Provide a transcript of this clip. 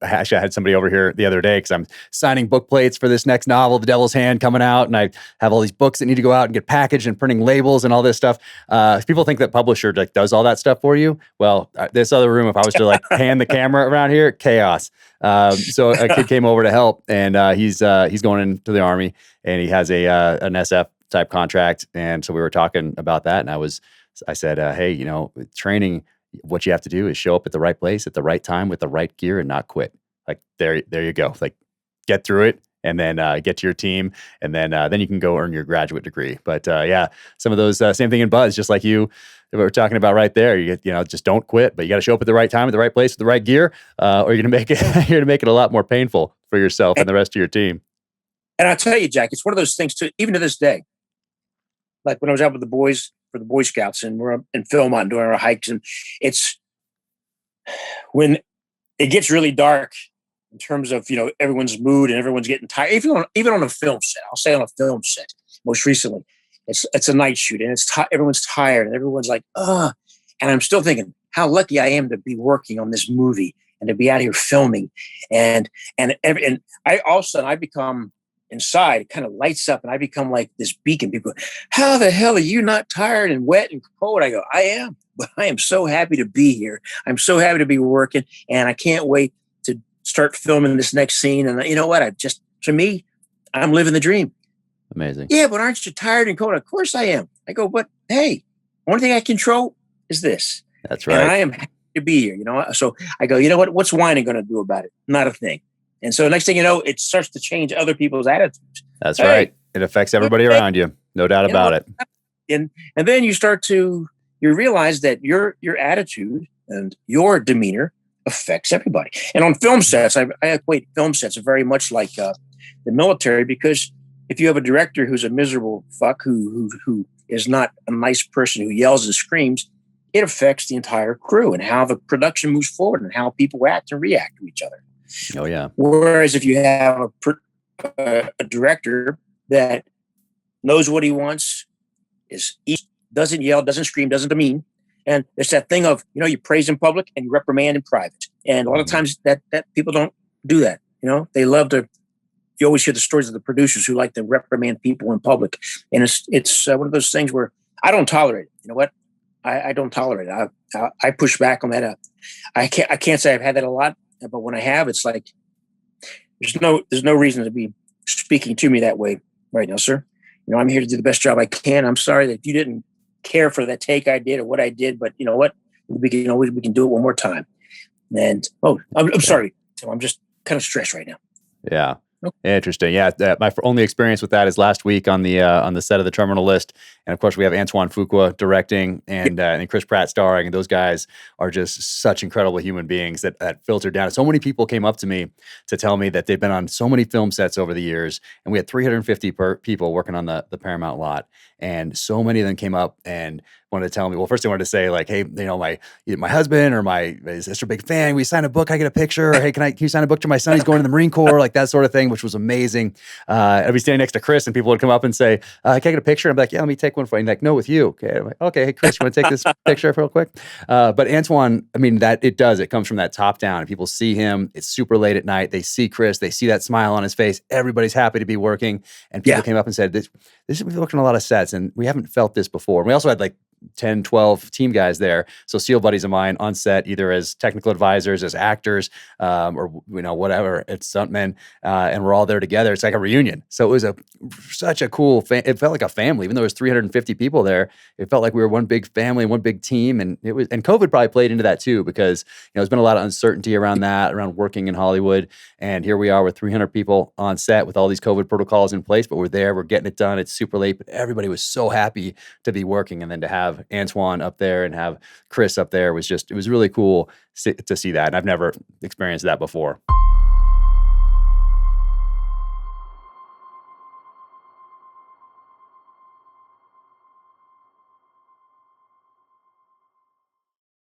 Actually, I had somebody over here the other day because I'm signing book plates for this next novel, The Devil's Hand, coming out, and I have all these books that need to go out and get packaged and printing labels and all this stuff. People think that publisher like does all that stuff for you. Well, this other room, if I was to like pan the camera around here, chaos. So a kid came over to help, and he's going into the Army, and he has an SF type contract, and so we were talking about that, and I said, hey, you know, training, what you have to do is show up at the right place at the right time with the right gear and not quit. Like there you go. Like get through it and then get to your team, and then you can go earn your graduate degree. But yeah, some of those same thing in Buzz, just like you were talking about right there. You know, just don't quit, but you got to show up at the right time at the right place with the right gear, or you're gonna make it a lot more painful for yourself and the rest of your team. And I tell you, Jack, it's one of those things too, even to this day. Like when I was out with the boys for the Boy Scouts, and we're up in Philmont doing our hikes, and it's when it gets really dark in terms of, you know, everyone's mood and everyone's getting tired. Even on a film set, I'll say on a film set, most recently, it's a night shoot, and everyone's tired, and everyone's like, ugh. And I'm still thinking how lucky I am to be working on this movie and to be out here filming, and all of a sudden I become inside, it kind of lights up, and I become like this beacon. People go, how the hell are you not tired and wet and cold? I go, I am, but I am so happy to be here. I'm so happy to be working, and I can't wait to start filming this next scene. And you know what? To me, I'm living the dream. Amazing. Yeah, but aren't you tired and cold? Of course I am. I go, but hey, only thing I control is this. That's right. And I am happy to be here, you know? So I go, you know what? What's whining going to do about it? Not a thing. And so next thing you know, it starts to change other people's attitudes. That's right. It affects everybody around you. No doubt about it. And then you realize that your attitude and your demeanor affects everybody. And on film sets, I equate film sets very much like the military, because if you have a director who's a miserable fuck who is not a nice person, who yells and screams, it affects the entire crew and how the production moves forward and how people act and react to each other. Oh, yeah. Whereas if you have a director that knows what he wants, doesn't yell, doesn't scream, doesn't demean, and it's that thing of, you know, you praise in public and you reprimand in private. And a lot of times that people don't do that. You know, they love to. You always hear the stories of the producers who like to reprimand people in public, and it's one of those things where I don't tolerate it. You know what? I don't tolerate it. I push back on that. I can't say I've had that a lot. But when I have, it's like there's no reason to be speaking to me that way right now, sir. You know, I'm here to do the best job I can. I'm sorry that you didn't care for that take I did or what I did, but you know what? We can do it one more time. And I'm sorry, I'm just kind of stressed right now. Yeah. Interesting. Yeah. My only experience with that is last week on the set of The Terminal List. And of course we have Antoine Fuqua directing and Chris Pratt starring. And those guys are just such incredible human beings that filtered down. So many people came up to me to tell me that they've been on so many film sets over the years. And we had 350 people working on the Paramount lot. And so many of them came up and wanted to tell me, well, first they wanted to say like, hey, you know, my husband or my sister, big fan, we signed a book, I get a picture, or hey, can you sign a book to my son? He's going to the Marine Corps, like that sort of thing, which was amazing. I'd be standing next to Chris and people would come up and say, can I get a picture? I'm like, yeah, let me take one for you. And like, no, with you. Okay. I'm like, okay, hey, Chris, you want to take this picture real quick? But Antoine, I mean, it comes from that top down, and people see him, it's super late at night. They see Chris, they see that smile on his face. Everybody's happy to be working. And people came up and said, we've worked on a lot of sets and we haven't felt this before. And we also had like 10, 12 team guys there. So SEAL buddies of mine on set, either as technical advisors, as actors, or, you know, whatever, it's stuntmen. And we're all there together. It's like a reunion. So it was such a cool, it felt like a family, even though there was 350 people there. It felt like we were one big family, one big team. And COVID probably played into that too, because, you know, there's been a lot of uncertainty around working in Hollywood. And here we are with 300 people on set with all these COVID protocols in place, but we're there, we're getting it done. It's super late, but everybody was so happy to be working. And then to have Antoine up there and have Chris up there it was really cool to see that. And I've never experienced that before.